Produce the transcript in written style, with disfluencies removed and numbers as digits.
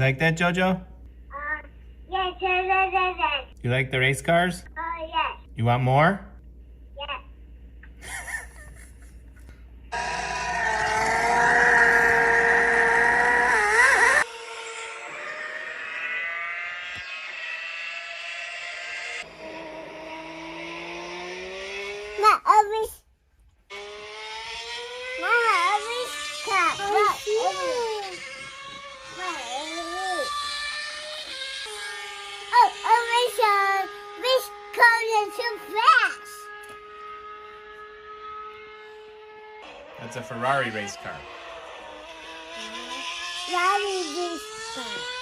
You like that, Jojo? Yes, yes. You like the race cars? Yes, You want more? yes. Not always. Which car is so fast? That's a Ferrari race car. Ferrari race car.